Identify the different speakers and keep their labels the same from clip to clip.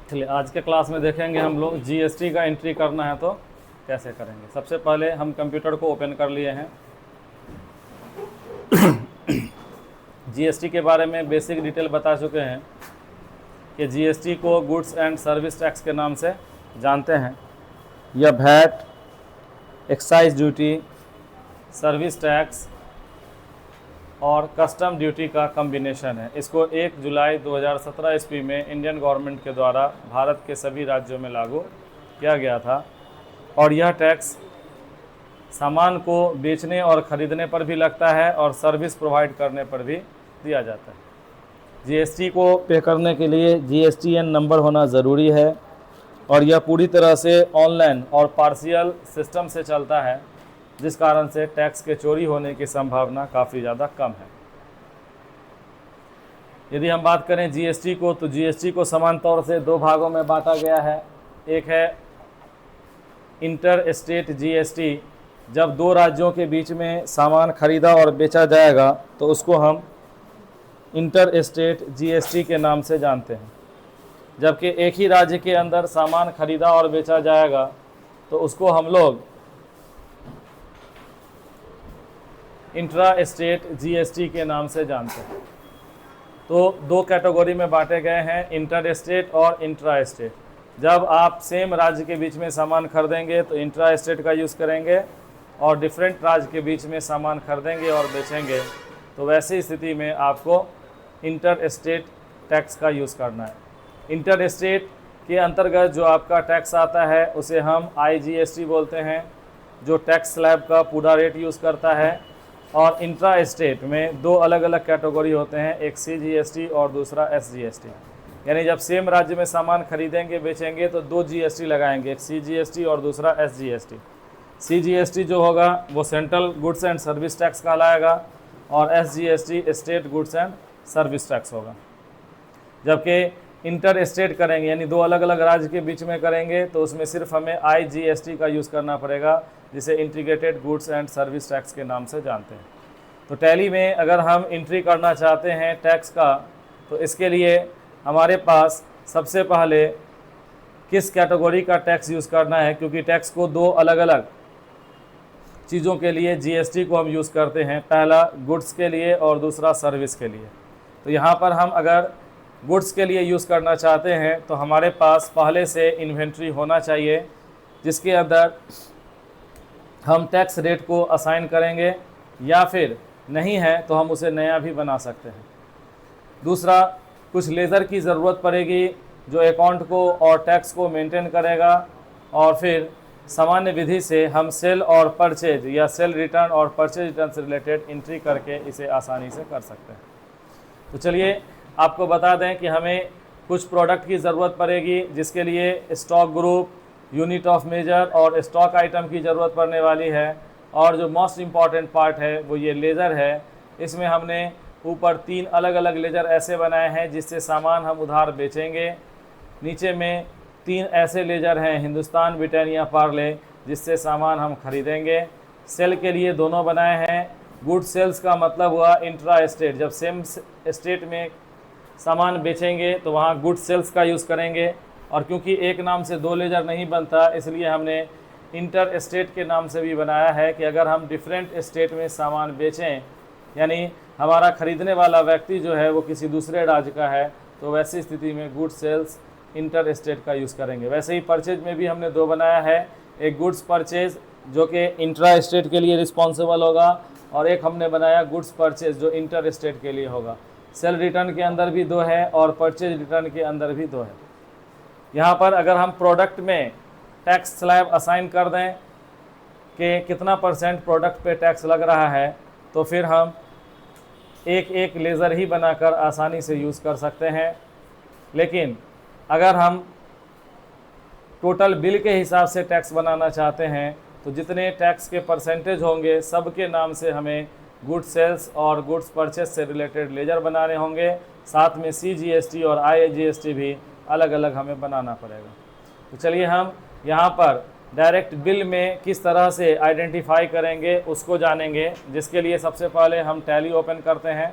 Speaker 1: चलिए आज के क्लास में देखेंगे हम लोग जीएसटी का एंट्री करना है तो कैसे करेंगे। सबसे पहले हम कंप्यूटर को ओपन कर लिए हैं। जीएसटी के बारे में बेसिक डिटेल बता चुके हैं कि जीएसटी को गुड्स एंड सर्विस टैक्स के नाम से जानते हैं। यह VAT, excise duty, service tax और कस्टम ड्यूटी का कम्बिनेशन है। इसको 1 जुलाई 2017 ईस्वी में इंडियन गवर्नमेंट के द्वारा भारत के सभी राज्यों में लागू किया गया था और यह टैक्स सामान को बेचने और ख़रीदने पर भी लगता है और सर्विस प्रोवाइड करने पर भी दिया जाता है। जीएसटी को पे करने के लिए जीएसटीएन नंबर होना ज़रूरी है और यह पूरी तरह से ऑनलाइन और पार्शियल सिस्टम से चलता है, जिस कारण से टैक्स के चोरी होने की संभावना काफ़ी ज़्यादा कम है। यदि हम बात करें जीएसटी को, तो जीएसटी को समान तौर से 2 भागों में बांटा गया है। एक है इंटर स्टेट जीएसटी, जब 2 राज्यों के बीच में सामान खरीदा और बेचा जाएगा तो उसको हम इंटर स्टेट जीएसटी के नाम से जानते हैं। जबकि एक ही राज्य के अंदर सामान खरीदा और बेचा जाएगा तो उसको हम लोग इंट्रा स्टेट जीएसटी के नाम से जानते हैं। तो 2 कैटेगरी में बांटे गए हैं, इंटर स्टेट और इंट्रा स्टेट। जब आप सेम राज्य के बीच में सामान खरीदेंगे तो इंट्रा स्टेट का यूज़ करेंगे और डिफरेंट राज्य के बीच में सामान खरीदेंगे और बेचेंगे तो वैसी स्थिति में आपको इंटर स्टेट टैक्स का यूज़ करना है। इंटर स्टेट के अंतर्गत जो आपका टैक्स आता है उसे हम आईजीएसटी बोलते हैं, जो टैक्स स्लैब का पूरा रेट यूज़ करता है। और इंट्रा स्टेट में 2 अलग अलग कैटेगरी होते हैं, एक सीजीएसटी और दूसरा एसजीएसटी। यानी जब सेम राज्य में सामान खरीदेंगे बेचेंगे तो 2 जीएसटी लगाएंगे, एक सीजीएसटी और दूसरा एसजीएसटी। सीजीएसटी जो होगा वो central goods and service tax कहलाएगा और SGST state goods and service tax होगा। जबकि इंटर स्टेट करेंगे यानी 2 अलग अलग राज्य के बीच में करेंगे तो उसमें सिर्फ हमें आईजीएसटी का यूज़ करना पड़ेगा, जिसे integrated goods and service tax के नाम से जानते हैं। तो टैली में अगर हम एंट्री करना चाहते हैं टैक्स का तो इसके लिए हमारे पास सबसे पहले किस कैटेगरी का टैक्स यूज़ करना है, क्योंकि टैक्स को 2 अलग अलग चीज़ों के लिए जीएसटी को हम यूज़ करते हैं। पहला गुड्स के लिए और दूसरा सर्विस के लिए। तो यहाँ पर हम अगर गुड्स के लिए यूज़ करना चाहते हैं तो हमारे पास पहले से इन्वेंट्री होना चाहिए, जिसके अंदर हम टैक्स रेट को असाइन करेंगे, या फिर नहीं है तो हम उसे नया भी बना सकते हैं। दूसरा, कुछ लेज़र की ज़रूरत पड़ेगी जो अकाउंट को और टैक्स को मेंटेन करेगा, और फिर सामान्य विधि से हम सेल और परचेज या सेल रिटर्न और परचेज रिटर्न से रिलेटेड एंट्री करके इसे आसानी से कर सकते हैं। तो चलिए आपको बता दें कि हमें कुछ प्रोडक्ट की ज़रूरत पड़ेगी, जिसके लिए stock group, unit of measure और स्टॉक आइटम की ज़रूरत पड़ने वाली है। और जो मोस्ट इम्पॉर्टेंट पार्ट है वो ये लेज़र है। इसमें हमने ऊपर 3 अलग अलग लेज़र ऐसे बनाए हैं जिससे सामान हम उधार बेचेंगे। नीचे में 3 ऐसे लेज़र हैं, हिंदुस्तान, ब्रिटानिया, पार्ले, जिससे सामान हम खरीदेंगे। सेल के लिए दोनों बनाए हैं। गुड सेल्स का मतलब हुआ इंट्रा स्टेट, जब सेम स्टेट में सामान बेचेंगे तो वहाँ गुड सेल्स का यूज़ करेंगे। और क्योंकि एक नाम से 2 लेज़र नहीं बनता, इसलिए हमने इंटर स्टेट के नाम से भी बनाया है कि अगर हम डिफरेंट स्टेट में सामान बेचें, यानी हमारा ख़रीदने वाला व्यक्ति जो है वो किसी दूसरे राज्य का है, तो वैसी स्थिति में गुड सेल्स इंटर स्टेट का यूज़ करेंगे। वैसे ही परचेज में भी हमने 2 बनाया है, एक गुड्स परचेज जो कि इंट्रा स्टेट के लिए रिस्पॉन्सिबल होगा, और एक हमने बनाया गुड्स परचेज जो इंटर स्टेट के लिए होगा। सेल रिटर्न के अंदर भी 2 है और परचेज रिटर्न के अंदर भी 2 है। यहाँ पर अगर हम प्रोडक्ट में टैक्स स्लैब असाइन कर दें कि कितना % प्रोडक्ट पे टैक्स लग रहा है, तो फिर हम एक लेज़र ही बनाकर आसानी से यूज़ कर सकते हैं। लेकिन अगर हम टोटल बिल के हिसाब से टैक्स बनाना चाहते हैं तो जितने टैक्स के % होंगे सब के नाम से हमें गुड सेल्स और गुड्स परचेस से रिलेटेड लेज़र बनाने होंगे। साथ में सीजीएसटी और आईजीएसटी भी अलग अलग हमें बनाना पड़ेगा। तो चलिए हम यहाँ पर डायरेक्ट बिल में किस तरह से आइडेंटिफाई करेंगे उसको जानेंगे, जिसके लिए सबसे पहले हम टैली ओपन करते हैं।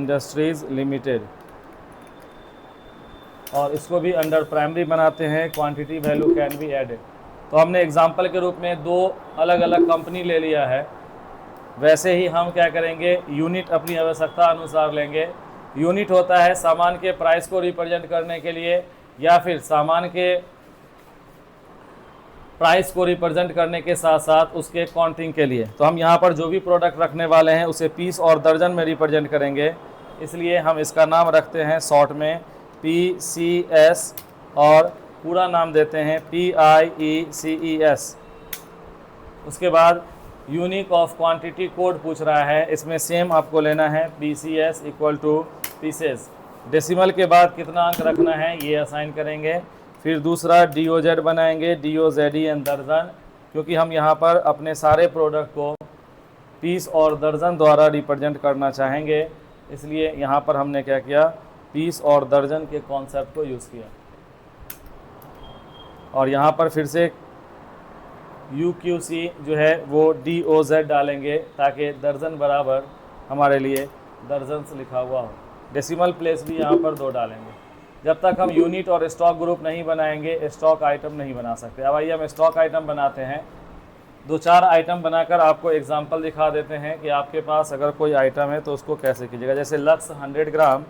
Speaker 1: इंडस्ट्रीज़ लिमिटेड, और इसको भी अंडर प्राइमरी बनाते हैं, quantity value can be added. तो हमने एग्जांपल के रूप में दो अलग अलग कंपनी ले लिया है, वैसे ही हम क्या करेंगे, यूनिट अपनी आवश्यकता अनुसार लेंगे। यूनिट होता है सामान के प्राइस को रिप्रेजेंट करने के लिए या फिर सामान के प्राइस को रिप्रेजेंट करने के साथ साथ उसके काउंटिंग के लिए। तो हम यहाँ पर जो भी प्रोडक्ट रखने वाले हैं उसे पीस और दर्जन में रिप्रेजेंट करेंगे, इसलिए हम इसका नाम रखते हैं शॉर्ट में PCS और पूरा नाम देते हैं PIECES। उसके बाद यूनिक ऑफ क्वांटिटी कोड पूछ रहा है, इसमें सेम आपको लेना है PCS equal two pieces. Decimal के बाद कितना अंक रखना है ये असाइन करेंगे। फिर दूसरा DOZ बनाएंगे, DOZEN दर्जन, क्योंकि हम यहाँ पर अपने सारे प्रोडक्ट को पीस और दर्जन द्वारा रिप्रेजेंट करना चाहेंगे, इसलिए यहाँ पर हमने क्या किया, पीस और दर्जन के कॉन्सेप्ट को यूज़ किया। और यहाँ पर फिर से UQC जो है वो DOZ डालेंगे ताकि दर्जन बराबर हमारे लिए दर्जन लिखा हुआ हो। डेसिमल प्लेस भी यहाँ पर 2 डालेंगे। जब तक हम यूनिट और स्टॉक ग्रुप नहीं बनाएंगे स्टॉक आइटम नहीं बना सकते। अब आइए हम स्टॉक आइटम बनाते हैं। 2-4 आइटम बनाकर आपको एग्जांपल दिखा देते हैं कि आपके पास अगर कोई आइटम है तो उसको कैसे कीजिएगा। जैसे लक्स 100 ग्राम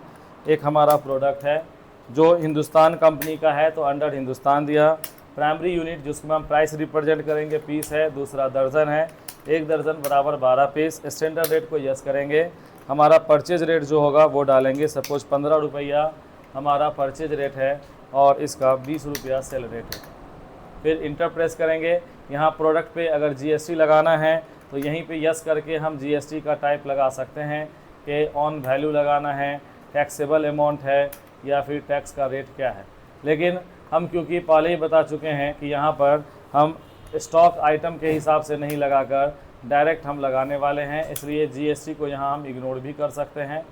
Speaker 1: एक हमारा प्रोडक्ट है जो हिंदुस्तान कंपनी का है, तो अंडर हिंदुस्तान दिया। प्राइमरी यूनिट जिसमें हम प्राइस रिप्रेजेंट करेंगे पीस है, दूसरा दर्जन है, 1 दर्जन बराबर 12 पीस। स्टैंडर्ड रेट को यस करेंगे। हमारा परचेज रेट जो होगा वो डालेंगे, सपोज 15 रुपया हमारा परचेज रेट है और इसका 20 रुपया सेल रेट है। फिर इंटर प्रेस करेंगे। यहाँ प्रोडक्ट पे अगर GST लगाना है तो यहीं पे यस करके हम GST का टाइप लगा सकते हैं कि ऑन वैल्यू लगाना है, टैक्सेबल अमाउंट है या फिर टैक्स का रेट क्या है। लेकिन हम क्योंकि पहले ही बता चुके हैं कि यहाँ पर हम स्टॉक आइटम के हिसाब से नहीं लगाकर डायरेक्ट हम लगाने वाले हैं, इसलिए GST को यहाँ हम इग्नोर भी कर सकते हैं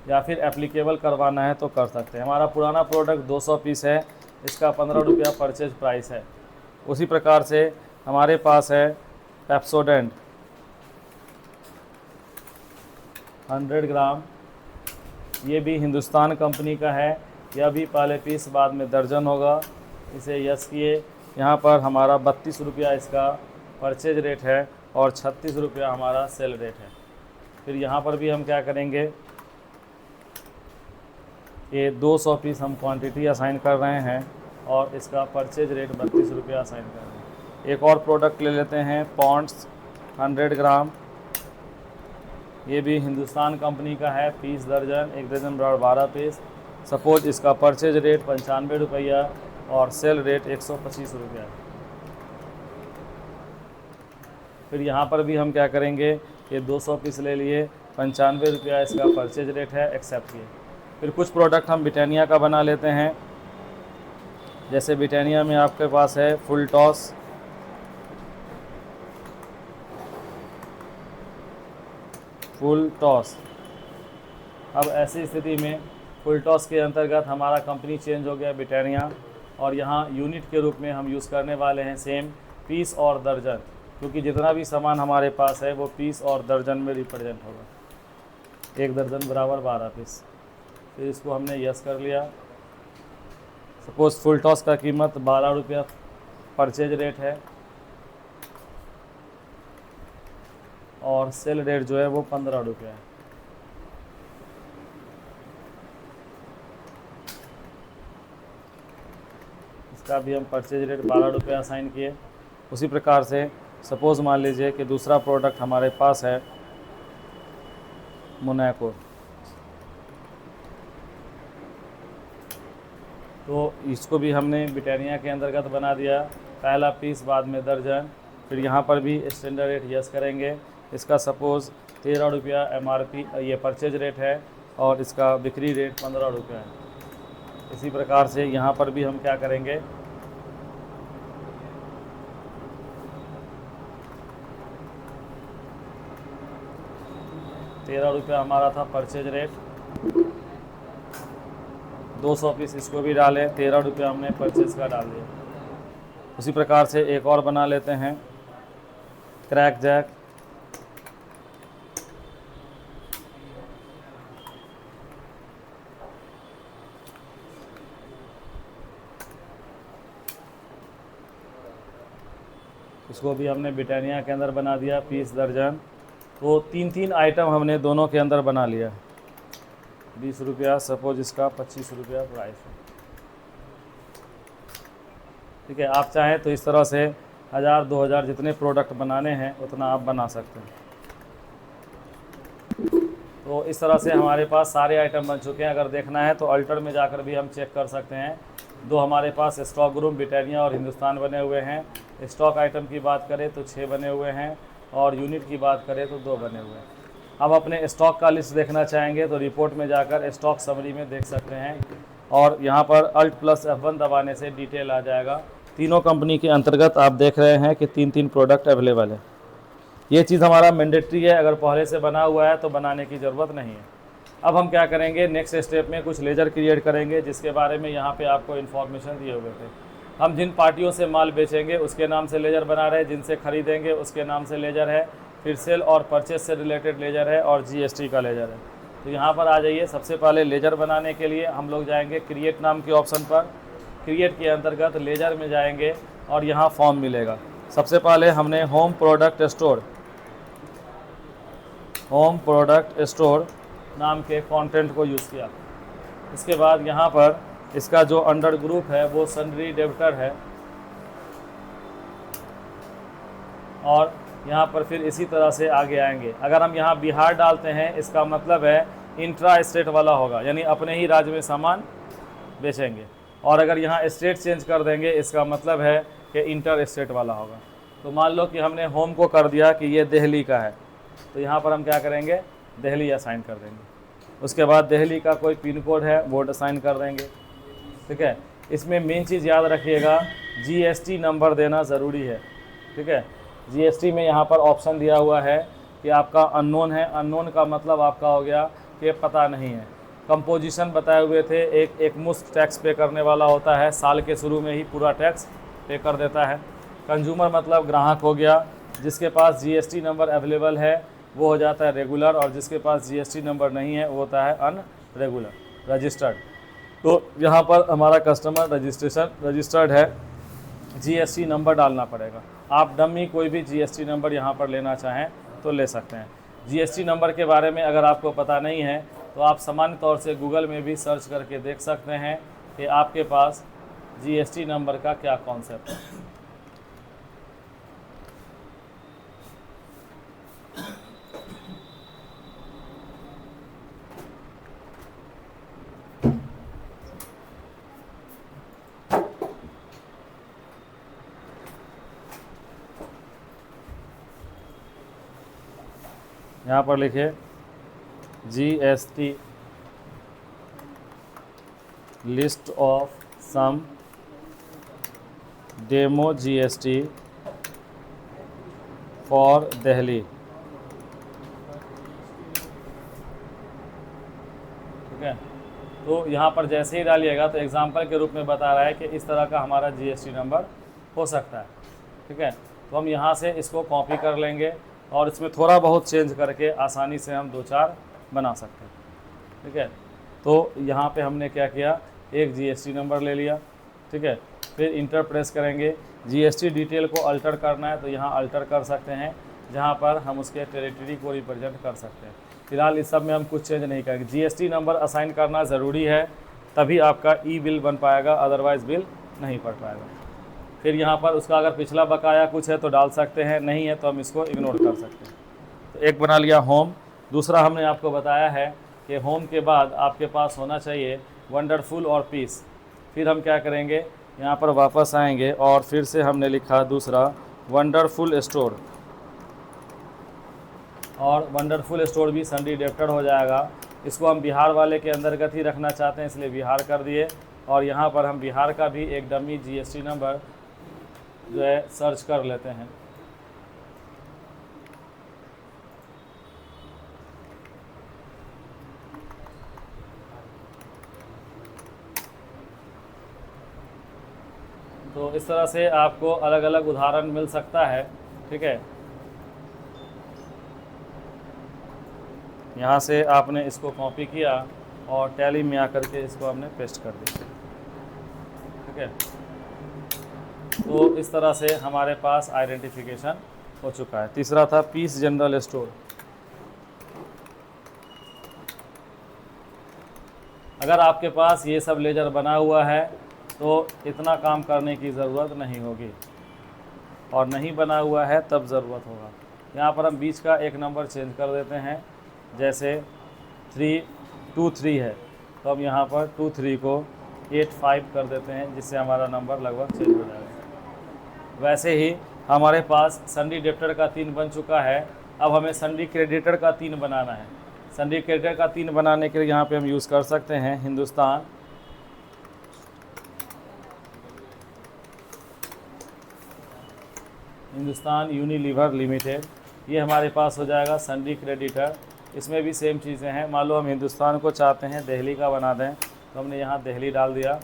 Speaker 1: या फिर एप्लीकेबल करवाना है तो कर सकते हैं। हमारा पुराना प्रोडक्ट 200 पीस है, इसका 15 रुपया परचेज प्राइस है। उसी प्रकार से हमारे पास है पेप्सोडेंट 100 ग्राम, ये भी हिंदुस्तान कंपनी का है, यह भी पहले पीस बाद में दर्जन होगा। इसे यस किए। यहाँ पर हमारा 32 रुपया इसका परचेज रेट है और 36 रुपया हमारा सेल रेट है। फिर यहाँ पर भी हम क्या करेंगे, ये 200 पीस हम क्वांटिटी असाइन कर रहे हैं और इसका परचेज रेट 32 रुपया असाइन कर रहे हैं। एक और प्रोडक्ट ले लेते हैं पॉन्ड्स 100 ग्राम, ये भी हिंदुस्तान कंपनी का है, पीस दर्जन, 1 दर्जन बराबर 12 पीस। सपोज इसका परचेज रेट 95 रुपया और सेल रेट 125 रुपया है। फिर यहाँ पर भी हम क्या करेंगे, ये 200 पीस ले लिए, 95 रुपया इसका परचेज रेट है, एक्सेप्ट किए। फिर कुछ प्रोडक्ट हम ब्रिटानिया का बना लेते हैं। जैसे ब्रिटानिया में आपके पास है फुल टॉस, फुल टॉस। अब ऐसी स्थिति में फुल टॉस के अंतर्गत हमारा कंपनी चेंज हो गया ब्रिटानिया, और यहाँ यूनिट के रूप में हम यूज़ करने वाले हैं सेम पीस और दर्जन, क्योंकि जितना भी सामान हमारे पास है वो पीस और दर्जन में रिप्रेजेंट होगा। 1 दर्जन बराबर 12 पीस। फिर इसको हमने यस कर लिया। सपोज फुल टॉस का कीमत 12 रुपया परचेज रेट है और सेल रेट जो है वो 15 रुपया है। इसका भी हम परचेज रेट 12 रुपया असाइन किए। उसी प्रकार से सपोज़ मान लीजिए कि दूसरा प्रोडक्ट हमारे पास है मोनाको, तो इसको भी हमने ब्रिटानिया के अंतर्गत बना दिया। पहला पीस बाद में दर्जन। फिर यहाँ पर भी स्टैंडर्ड रेट यस करेंगे। इसका सपोज़ 13 रुपया MRP ये परचेज रेट है और इसका बिक्री रेट 15 रुपया है। इसी प्रकार से यहाँ पर भी हम क्या करेंगे, ₹13 हमारा था परचेज रेट, 200 पीस इसको भी डालें, 13 रुपया हमने परचेज का डाल दिया। उसी प्रकार से एक और बना लेते हैं क्रैक जैक इसको भी हमने ब्रिटानिया के अंदर बना दिया, पीस दर्जन। तो 3-3 आइटम हमने दोनों के अंदर बना लिया। 20 रुपया, सपोज इसका 25 रुपया प्राइस है। ठीक है, आप चाहें तो इस तरह से 1000-2000 जितने प्रोडक्ट बनाने हैं उतना आप बना सकते हैं। तो इस तरह से हमारे पास सारे आइटम बन चुके हैं। अगर देखना है तो अल्टर में जाकर भी हम चेक कर सकते हैं। 2 हमारे पास स्टॉक रूम, ब्रिटानिया और हिंदुस्तान बने हुए हैं। स्टॉक आइटम की बात करें तो 6 बने हुए हैं और यूनिट की बात करें तो 2 बने हुए हैं। अब अपने स्टॉक का लिस्ट देखना चाहेंगे तो रिपोर्ट में जाकर स्टॉक समरी में देख सकते हैं और यहाँ पर Alt+F1 दबाने से डिटेल आ जाएगा। तीनों कंपनी के अंतर्गत आप देख रहे हैं कि 3-3 प्रोडक्ट अवेलेबल है। ये चीज़ हमारा मैंडेटरी है, अगर पहले से बना हुआ है तो बनाने की ज़रूरत नहीं है। अब हम क्या करेंगे, नेक्स्ट स्टेप में कुछ लेजर क्रिएट करेंगे जिसके बारे में यहाँ पे आपको इन्फॉर्मेशन दिए हुए थे। हम जिन पार्टियों से माल बेचेंगे उसके नाम से लेजर बना रहे हैं, जिनसे खरीदेंगे उसके नाम से लेजर है, फिर सेल और परचेज से रिलेटेड लेजर है और GST का लेजर है। तो यहाँ पर आ जाइए। सबसे पहले लेजर बनाने के लिए हम लोग जाएंगे क्रिएट नाम के ऑप्शन पर। क्रिएट के अंतर्गत लेजर में जाएंगे और यहाँ फॉर्म मिलेगा। सबसे पहले हमने होम प्रोडक्ट स्टोर नाम के कंटेंट को यूज़ किया। इसके बाद यहाँ पर इसका जो अंडर ग्रुप है वो सन्ड्री डेबिटर है और यहाँ पर फिर इसी तरह से आगे आएंगे। अगर हम यहाँ बिहार डालते हैं इसका मतलब है इंट्रा स्टेट वाला होगा, यानी अपने ही राज्य में सामान बेचेंगे। और अगर यहाँ स्टेट चेंज कर देंगे इसका मतलब है कि इंटर स्टेट वाला होगा। तो मान लो कि हमने होम को कर दिया कि ये दिल्ली का है, तो यहाँ पर हम क्या करेंगे, दिल्ली असाइन कर देंगे। उसके बाद दिल्ली का कोई पिन कोड है वो असाइन कर देंगे। ठीक है, इसमें मेन चीज़ याद रखिएगा GST नंबर देना ज़रूरी है। ठीक है, GST में यहाँ पर ऑप्शन दिया हुआ है कि आपका अननोन है। अननोन का मतलब आपका हो गया कि पता नहीं है। कंपोजिशन बताए हुए थे, एक मुश्त टैक्स पे करने वाला होता है, साल के शुरू में ही पूरा टैक्स पे कर देता है। कंज्यूमर मतलब ग्राहक हो गया, जिसके पास GST नंबर अवेलेबल है वो हो जाता है रेगुलर और जिसके पास GST नंबर नहीं है वो होता है अनरेगुलर रजिस्टर्ड। तो यहाँ पर हमारा कस्टमर रजिस्टर्ड है, GST नंबर डालना पड़ेगा। आप डमी कोई भी GST नंबर यहाँ पर लेना चाहें तो ले सकते हैं। GST नंबर के बारे में अगर आपको पता नहीं है तो आप सामान्य तौर से गूगल में भी सर्च करके देख सकते हैं कि आपके पास GST नंबर का क्या कॉन्सेप्ट है। यहाँ पर लिखे GST list of some demo GST for Delhi. ठीक है, तो यहाँ पर जैसे ही डालिएगा तो एग्जाम्पल के रूप में बता रहा है कि इस तरह का हमारा GST नंबर हो सकता है। ठीक है, तो हम यहाँ से इसको कॉपी कर लेंगे और इसमें थोड़ा बहुत चेंज करके आसानी से हम 2-4 बना सकते हैं। ठीक है, तो यहाँ पे हमने क्या किया, एक GST नंबर ले लिया। ठीक है, फिर इंटर प्रेस करेंगे। GST डिटेल को अल्टर करना है तो यहाँ अल्टर कर सकते हैं, जहाँ पर हम उसके टेरिटरी को रिप्रेजेंट कर सकते हैं। फिलहाल इस सब में हम कुछ चेंज नहीं करेंगे। GST नंबर असाइन करना ज़रूरी है, तभी आपका बिल बन पाएगा, अदरवाइज़ बिल नहीं पड़ पाएगा। फिर यहाँ पर उसका अगर पिछला बकाया कुछ है तो डाल सकते हैं, नहीं है तो हम इसको इग्नोर कर सकते हैं। तो एक बना लिया होम। दूसरा हमने आपको बताया है कि होम के बाद आपके पास होना चाहिए वंडरफुल और पीस। फिर हम क्या करेंगे, यहाँ पर वापस आएंगे और फिर से हमने लिखा दूसरा वंडरफुल स्टोर, और वंडरफुल स्टोर भी सन्ड्री डेबिटर हो जाएगा। इसको हम बिहार वाले के अंतर्गत ही रखना चाहते हैं इसलिए बिहार कर दिए, और यहाँ पर हम बिहार का भी एक डमी GST नंबर जो है सर्च कर लेते हैं। तो इस तरह से आपको अलग अलग उदाहरण मिल सकता है। ठीक है, यहाँ से आपने इसको कॉपी किया और टैली में आकर के इसको हमने पेस्ट कर दिया। ठीक है, तो इस तरह से हमारे पास आइडेंटिफिकेशन हो चुका है। तीसरा था पीस जनरल स्टोर। अगर आपके पास ये सब लेजर बना हुआ है तो इतना काम करने की ज़रूरत नहीं होगी, और नहीं बना हुआ है तब ज़रूरत होगा। यहाँ पर हम बीच का एक नंबर चेंज कर देते हैं, जैसे 323 है तो हम यहाँ पर 23 को 85 कर देते हैं, जिससे हमारा नंबर लगभग चेंज हो जाएगा। वैसे ही हमारे पास सन्डी डेप्टर का 3 बन चुका है। अब हमें सन्डी क्रेडिटर का 3 बनाना है। सन्डी क्रेडिटर का 3 बनाने के लिए यहाँ पे हम यूज़ कर सकते हैं हिंदुस्तान यूनिलीवर लिमिटेड। ये हमारे पास हो जाएगा सन्डी क्रेडिटर। इसमें भी सेम चीज़ें हैं। मान लो हम हिंदुस्तान को चाहते हैं दिल्ली का बना दें, तो हमने यहाँ दिल्ली डाल दिया,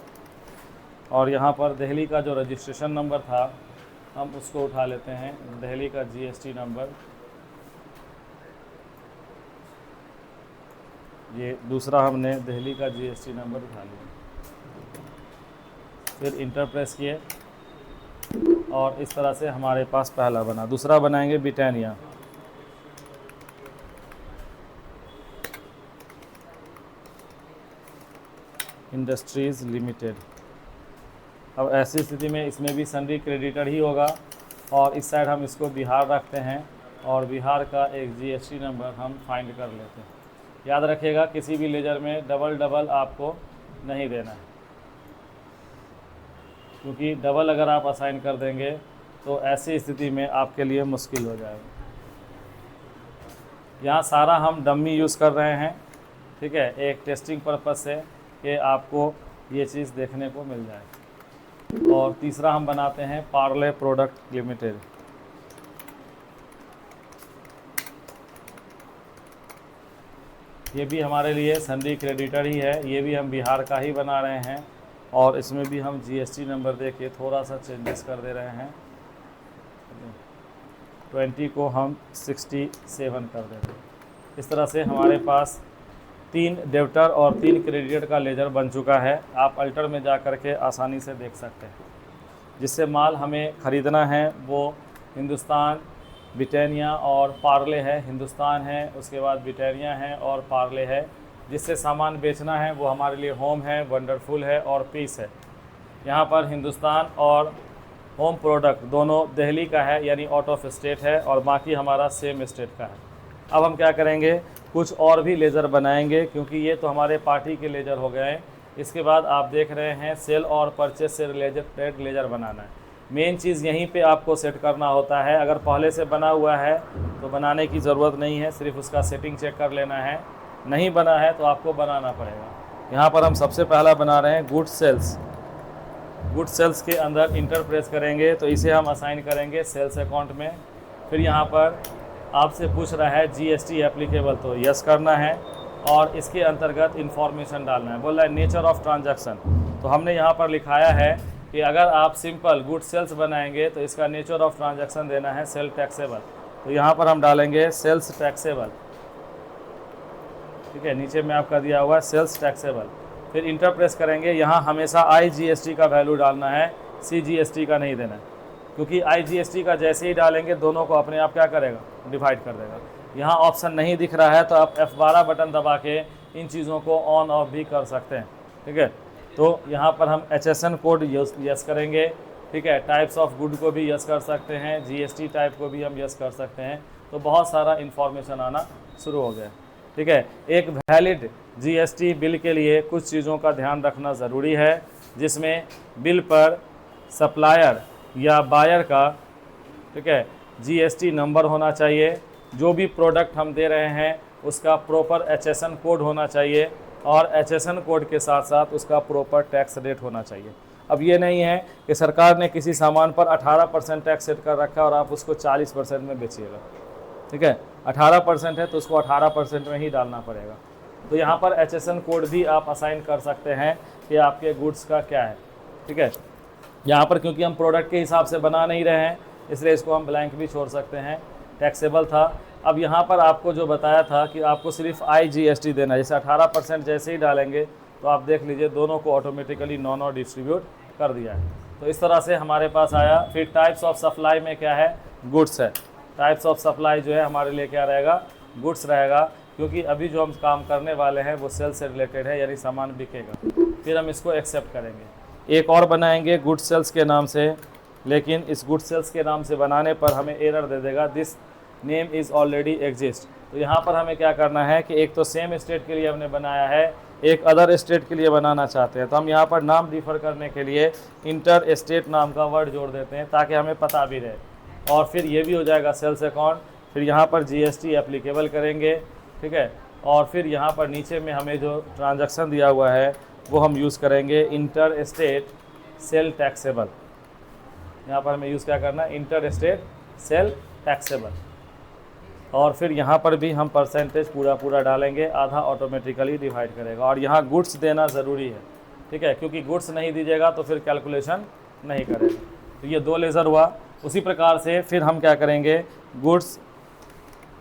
Speaker 1: और यहाँ पर दिल्ली का जो रजिस्ट्रेशन नंबर था हम उसको उठा लेते हैं, दिल्ली का जीएसटी नंबर। ये दूसरा हमने दिल्ली का जीएसटी नंबर उठा लिया, फिर इंटर प्रेस किए, और इस तरह से हमारे पास पहला बना। दूसरा बनाएंगे ब्रिटानिया। Industries limited. अब ऐसी स्थिति में इसमें भी सन्डी क्रेडिटर ही होगा, और इस साइड हम इसको बिहार रखते हैं, और बिहार का एक जीएसटी नंबर हम फाइंड कर लेते हैं। याद रखिएगा किसी भी लेजर में डबल आपको नहीं देना है, क्योंकि डबल अगर आप असाइन कर देंगे तो ऐसी स्थिति में आपके लिए मुश्किल हो जाएगा। यहाँ सारा हम डम्मी यूज़ कर रहे हैं, ठीक है, एक टेस्टिंग पर्पज़ से कि आपको ये चीज़ देखने को मिल जाए। और तीसरा हम बनाते हैं पार्ले प्रोडक्ट लिमिटेड। ये भी हमारे लिए सन्डी क्रेडिटर ही है। ये भी हम बिहार का ही बना रहे हैं, और इसमें भी हम जीएसटी नंबर दे के थोड़ा सा चेंजेस कर दे रहे हैं। 20 को हम 67 कर देते हैं। इस तरह से हमारे पास 3 डेबिटर और 3 क्रेडिटर का लेजर बन चुका है। आप अल्टर में जा कर के आसानी से देख सकते हैं। जिससे माल हमें ख़रीदना है वो हिंदुस्तान, ब्रिटानिया और पार्ले है। हिंदुस्तान है, उसके बाद ब्रिटानिया है और पार्ले है। जिससे सामान बेचना है वो हमारे लिए होम है, वंडरफुल है और पीस है। यहाँ पर हिंदुस्तान और होम प्रोडक्ट दोनों दिल्ली का है, यानी आउट ऑफ स्टेट है, और बाकी हमारा सेम स्टेट का है। अब हम क्या करेंगे, कुछ और भी लेज़र बनाएंगे, क्योंकि ये तो हमारे पार्टी के लेज़र हो गए। इसके बाद आप देख रहे हैं सेल और परचेस से रिलेटेड लेज़र बनाना है। मेन चीज़ यहीं पे आपको सेट करना होता है। अगर पहले से बना हुआ है तो बनाने की ज़रूरत नहीं है, सिर्फ उसका सेटिंग चेक कर लेना है। नहीं बना है तो आपको बनाना पड़ेगा। यहाँ पर हम सबसे पहला बना रहे हैं गुड सेल्स। गुड सेल्स के अंदर इंटर प्रेस करेंगे तो इसे हम असाइन करेंगे सेल्स अकाउंट में। फिर यहाँ पर आपसे पूछ रहा है जीएसटी एप्लीकेबल, तो यस करना है, और इसके अंतर्गत इंफॉर्मेशन डालना है। बोल रहा है नेचर ऑफ ट्रांजैक्शन, तो हमने यहाँ पर लिखाया है कि अगर आप सिंपल गुड सेल्स बनाएंगे तो इसका नेचर ऑफ ट्रांजैक्शन देना है सेल टैक्सेबल। तो यहाँ पर हम डालेंगे सेल्स टैक्सेबल, ठीक है, नीचे में आपका दिया हुआ है सेल्स टैक्सेबल। फिर इंटर प्रेस करेंगे। यहाँ हमेशा IGST का वैल्यू डालना है, CGST का नहीं देना है, क्योंकि IGST का जैसे ही डालेंगे दोनों को अपने आप क्या करेगा, डिवाइड कर देगा। यहाँ ऑप्शन नहीं दिख रहा है तो आप F12 बटन दबा के इन चीज़ों को ऑन ऑफ भी कर सकते हैं, ठीक है। तो यहाँ पर हम HSN कोड यस करेंगे, ठीक है। टाइप्स ऑफ गुड को भी यस कर सकते हैं, GST टाइप को भी हम यस कर सकते हैं। तो बहुत सारा इन्फॉर्मेशन आना शुरू हो गया, ठीक है। एक वैलिड GST बिल के लिए कुछ चीज़ों का ध्यान रखना ज़रूरी है, जिसमें बिल पर सप्लायर या बायर का, ठीक है, GST नंबर होना चाहिए। जो भी प्रोडक्ट हम दे रहे हैं उसका प्रॉपर HSN कोड होना चाहिए, और HSN कोड के साथ साथ उसका प्रॉपर टैक्स रेट होना चाहिए। अब ये नहीं है कि सरकार ने किसी सामान पर 18% टैक्स सेट कर रखा है और आप उसको 40% में बेचिएगा, ठीक है। 18% है तो उसको 18% में ही डालना पड़ेगा। तो यहाँ पर HSN कोड भी आप असाइन कर सकते हैं कि आपके गुड्स का क्या है, ठीक है। यहाँ पर क्योंकि हम प्रोडक्ट के हिसाब से बना नहीं रहे हैं, इसलिए इसको हम ब्लैंक भी छोड़ सकते हैं। टैक्सेबल था। अब यहाँ पर आपको जो बताया था कि आपको सिर्फ IGST देना है, जैसे 18% जैसे ही डालेंगे तो आप देख लीजिए दोनों को ऑटोमेटिकली नॉन और डिस्ट्रीब्यूट कर दिया है। तो इस तरह से हमारे पास आया। फिर टाइप्स ऑफ सप्लाई में क्या है, गुड्स है। टाइप्स ऑफ सप्लाई जो है हमारे लिए क्या रहेगा, गुड्स रहेगा, क्योंकि अभी जो हम काम करने वाले हैं वो सेल से रिलेटेड है, यानी सामान बिकेगा, फिर हम इसको एक्सेप्ट करेंगे। एक और बनाएंगे गुड सेल्स के नाम से, लेकिन इस गुड सेल्स के नाम से बनाने पर हमें एरर दे देगा, this name is already exist. तो यहाँ पर हमें क्या करना है कि एक तो सेम स्टेट के लिए हमने बनाया है, एक अदर स्टेट के लिए बनाना चाहते हैं, तो हम यहाँ पर नाम डिफ़र करने के लिए इंटर स्टेट नाम का वर्ड जोड़ देते हैं ताकि हमें पता भी रहे। और फिर ये भी हो जाएगा सेल्स अकाउंट। फिर यहाँ पर जीएसटी एप्लीकेबल करेंगे, ठीक है। और फिर यहाँ पर नीचे में हमें जो ट्रांजैक्शन दिया हुआ है वो हम यूज़ करेंगे इंटर स्टेट सेल टैक्सेबल। यहाँ पर हमें यूज़ क्या करना है, इंटर स्टेट सेल टैक्सेबल। और फिर यहाँ पर भी हम परसेंटेज पूरा डालेंगे, आधा ऑटोमेटिकली डिवाइड करेगा। और यहाँ गुड्स देना ज़रूरी है, ठीक है, क्योंकि गुड्स नहीं दीजिएगा तो फिर कैलकुलेशन नहीं करेगा। तो ये 2 लेज़र हुआ। उसी प्रकार से फिर हम क्या करेंगे, गुड्स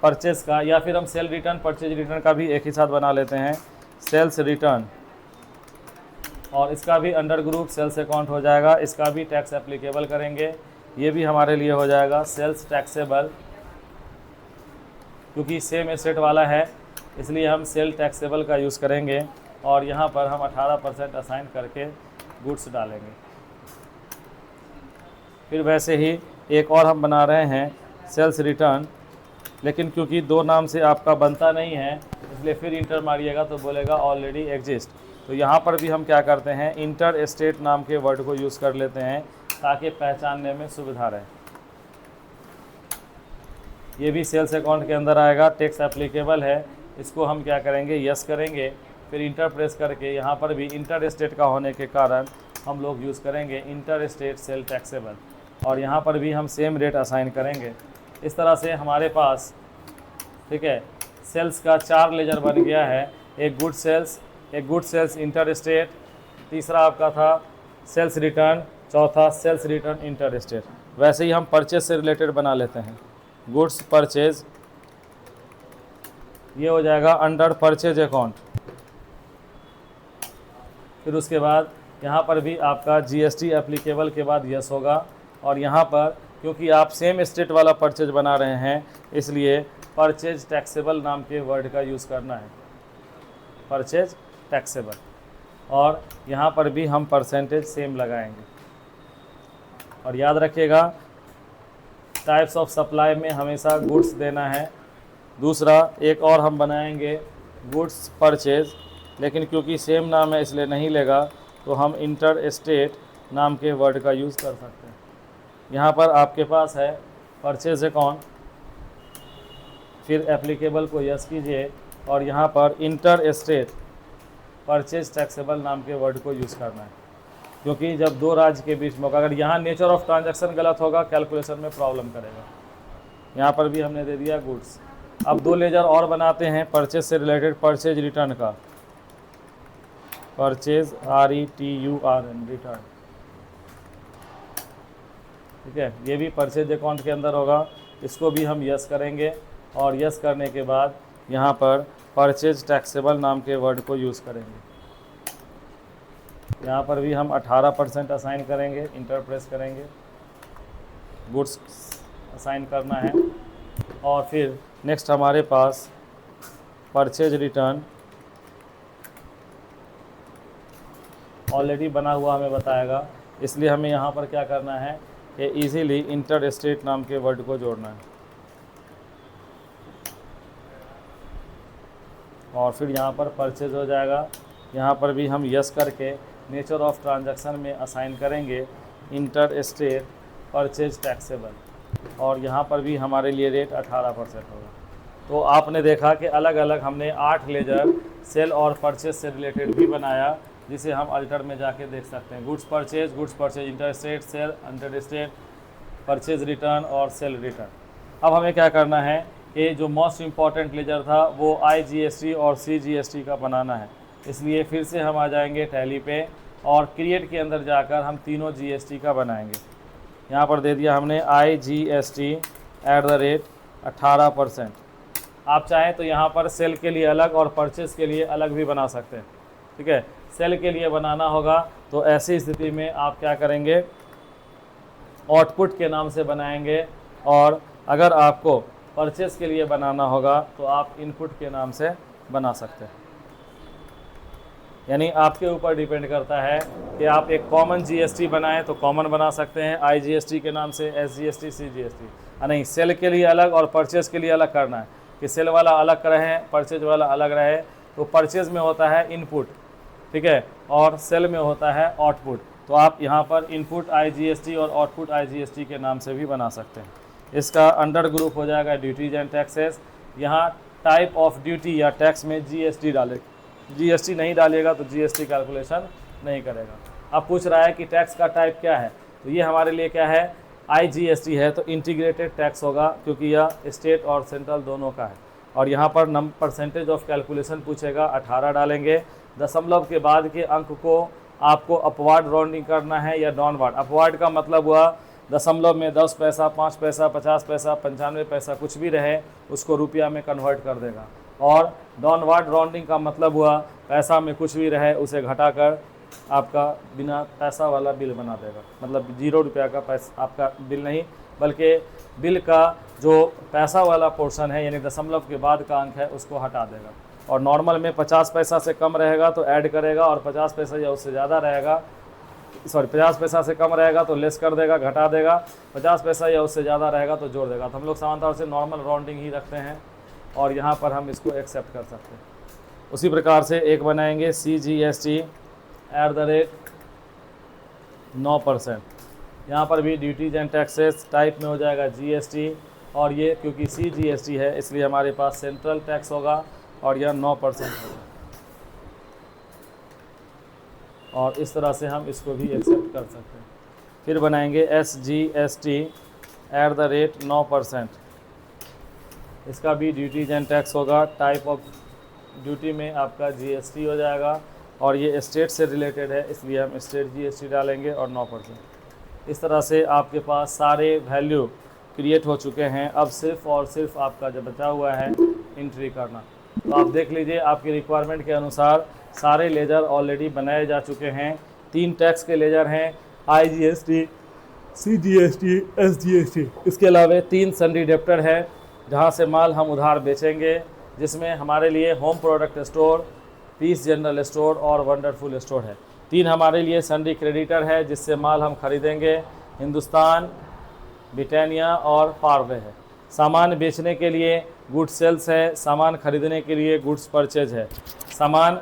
Speaker 1: परचेज़ का, या फिर हम सेल रिटर्न परचेज रिटर्न का भी एक ही साथ बना लेते हैं, सेल्स रिटर्न, और इसका भी अंडर ग्रुप सेल्स अकाउंट हो जाएगा। इसका भी टैक्स एप्लीकेबल करेंगे, ये भी हमारे लिए हो जाएगा सेल्स टैक्सेबल, क्योंकि सेम एसेट वाला है इसलिए हम सेल टैक्सेबल का यूज़ करेंगे। और यहाँ पर हम 18% असाइन करके गुड्स डालेंगे। फिर वैसे ही एक और हम बना रहे हैं सेल्स रिटर्न, लेकिन क्योंकि 2 नाम से आपका बनता नहीं है इसलिए फिर इंटर मारिएगा तो बोलेगा ऑलरेडी एग्जिस्ट। तो यहाँ पर भी हम क्या करते हैं, इंटर स्टेट नाम के वर्ड को यूज़ कर लेते हैं ताकि पहचानने में सुविधा रहे। ये भी सेल्स अकाउंट के अंदर आएगा, टैक्स एप्लीकेबल है, इसको हम क्या करेंगे, यस करेंगे। फिर इंटर प्रेस करके यहाँ पर भी इंटर स्टेट का होने के कारण हम लोग यूज़ करेंगे इंटर स्टेट सेल टैक्सेबल, और यहाँ पर भी हम सेम रेट असाइन करेंगे। इस तरह से हमारे पास, ठीक है, सेल्स का 4 लेजर बन गया है। एक गुड सेल्स इंटर स्टेट, तीसरा आपका था सेल्स रिटर्न, चौथा सेल्स रिटर्न इंटर स्टेट। वैसे ही हम परचेज से रिलेटेड बना लेते हैं, गुड्स परचेज, ये हो जाएगा अंडर परचेज अकाउंट। फिर उसके बाद यहाँ पर भी आपका जीएसटी एप्लीकेबल के बाद यस होगा। और यहाँ पर क्योंकि आप सेम स्टेट वाला परचेज बना रहे हैं इसलिए परचेज टैक्सेबल नाम के वर्ड का यूज़ करना है, परचेज टैक्सेबल। और यहाँ पर भी हम परसेंटेज सेम लगाएंगे। और याद रखिएगा टाइप्स ऑफ सप्लाई में हमेशा गुड्स देना है। दूसरा एक और हम बनाएंगे गुड्स परचेज, लेकिन क्योंकि सेम नाम है इसलिए नहीं लेगा, तो हम इंटर स्टेट नाम के वर्ड का यूज़ कर सकते हैं। यहाँ पर आपके पास है परचेज अकाउंट, फिर एप्लीकेबल को यस कीजिए, और यहाँ पर इंटर स्टेट परचेज टैक्सेबल नाम के वर्ड को यूज़ करना है, क्योंकि जब 2 राज्य के बीच में, अगर यहाँ नेचर ऑफ ट्रांजैक्शन गलत होगा कैलकुलेशन में प्रॉब्लम करेगा। यहाँ पर भी हमने दे दिया गुड्स। अब 2 लेजर और बनाते हैं परचेज से रिलेटेड, परचेज रिटर्न का, परचेज RETURN रिटर्न, ठीक है, ये भी परचेज अकाउंट के अंदर होगा। इसको भी हम यस करेंगे, और यस करने के बाद यहाँ पर परचेज टैक्सेबल नाम के वर्ड को यूज़ करेंगे। यहाँ पर भी हम 18% असाइन करेंगे, इंटर प्रेस करेंगे, गुड्स असाइन करना है। और फिर नेक्स्ट हमारे पास परचेज रिटर्न ऑलरेडी बना हुआ हमें बताएगा, इसलिए हमें यहाँ पर क्या करना है कि इजीली इंटर स्टेट नाम के वर्ड को जोड़ना है। और फिर यहाँ पर परचेज हो जाएगा। यहाँ पर भी हम यस करके नेचर ऑफ ट्रांजैक्शन में असाइन करेंगे इंटर स्टेट परचेज टैक्सेबल, और यहाँ पर भी हमारे लिए रेट 18% होगा। तो आपने देखा कि अलग अलग हमने 8 लेजर सेल और परचेज से रिलेटेड भी बनाया, जिसे हम अल्टर में जाके देख सकते हैं। Goods purchase, interstate sale, under state purchase return और सेल रिटर्न। अब हमें क्या करना है कि जो मोस्ट इम्पॉर्टेंट लेजर था वो IGST और CGST का बनाना है, इसलिए फिर से हम आ जाएंगे टैली पे, और क्रिएट के अंदर जाकर हम तीनों GST का बनाएंगे। यहाँ पर दे दिया हमने IGST @ 18%। आप चाहें तो यहाँ पर सेल के लिए अलग और परचेज के लिए अलग भी बना सकते हैं, ठीक है। सेल के लिए बनाना होगा तो ऐसी स्थिति में आप क्या करेंगे, आउटपुट के नाम से बनाएंगे, और अगर आपको परचेस के लिए बनाना होगा तो आप इनपुट के नाम से बना सकते हैं। यानी आपके ऊपर डिपेंड करता है कि आप एक कॉमन जीएसटी बनाएं तो कॉमन बना सकते हैं आईजीएसटी के नाम से, एसजीएसटी, सीजीएसटी, नहीं सेल के लिए अलग और परचेज के लिए अलग करना है कि सेल वाला अलग रहे, परचेज वाला अलग रहे। तो परचेज में होता है इनपुट, ठीक है, और सेल में होता है आउटपुट। तो आप यहाँ पर इनपुट आईजीएसटी और आउटपुट आईजीएसटी के नाम से भी बना सकते हैं। इसका अंडर ग्रुप हो जाएगा ड्यूटीज एंड टैक्सेस। यहाँ टाइप ऑफ ड्यूटी या टैक्स में जीएसटी डालेगा, जीएसटी नहीं डालिएगा तो जीएसटी कैलकुलेशन नहीं करेगा। अब पूछ रहा है कि टैक्स का टाइप क्या है, तो ये हमारे लिए क्या है, आईजीएसटी है, तो इंटीग्रेटेड टैक्स होगा क्योंकि यह स्टेट और सेंट्रल दोनों का है। और यहाँ पर परसेंटेज ऑफ कैलकुलेशन पूछेगा, 18 डालेंगे। दशमलव के बाद के अंक को आपको अपवार्ड राउंडिंग करना है या डाउनवार्ड। अपवार्ड का मतलब हुआ दशमलव में 10 पैसा, 5 पैसा, 50 पैसा, 95 पैसा कुछ भी रहे उसको रुपया में कन्वर्ट कर देगा। और डाउनवार्ड राउंडिंग का मतलब हुआ पैसा में कुछ भी रहे उसे घटाकर आपका बिना पैसा वाला बिल बना देगा, मतलब 0 रुपया का पैसा आपका बिल नहीं, बल्कि बिल का जो पैसा वाला पोर्शन है यानी दशमलव के बाद का अंक है उसको हटा देगा। और नॉर्मल में 50 पैसा से कम रहेगा तो ऐड करेगा, और 50 पैसा या उससे ज़्यादा रहेगा, 50 पैसा से कम रहेगा तो लेस कर देगा, घटा देगा, 50 पैसा या उससे ज़्यादा रहेगा तो जोड़ देगा। तो हम लोग सामान्य तौर से नॉर्मल राउंडिंग ही रखते हैं और यहाँ पर हम इसको एक्सेप्ट कर सकते हैं। उसी प्रकार से एक बनाएंगे CGST @9%। यहाँ पर भी ड्यूटीज एंड टैक्सेस टाइप में हो जाएगा GST, और ये क्योंकि CGST है इसलिए हमारे पास सेंट्रल टैक्स होगा और यह 9% होगा। और इस तरह से हम इसको भी एक्सेप्ट कर सकते हैं। फिर बनाएंगे SGST @9%। इसका भी ड्यूटीज एंड टैक्स होगा, टाइप ऑफ ड्यूटी में आपका GST हो जाएगा, और ये स्टेट से रिलेटेड है इसलिए हम स्टेट GST डालेंगे और 9%। इस तरह से आपके पास सारे वैल्यू क्रिएट हो चुके हैं। अब सिर्फ और सिर्फ आपका जो बचा हुआ है एंट्री करना। तो आप देख लीजिए आपकी रिक्वायरमेंट के अनुसार सारे लेजर ऑलरेडी बनाए जा चुके हैं। 3 टैक्स के लेजर हैं, IGST, CGST, SGST। इसके अलावा 3 सन्डी डेप्टर है जहाँ से माल हम उधार बेचेंगे, जिसमें हमारे लिए home product store, peace general store और वंडरफुल स्टोर है। 3 हमारे लिए सन्डी क्रेडिटर है जिससे माल हम खरीदेंगे, हिंदुस्तान, ब्रिटानिया और पारले है। सामान बेचने के लिए गुड्स सेल्स है, सामान खरीदने के लिए गुड्स परचेज है, सामान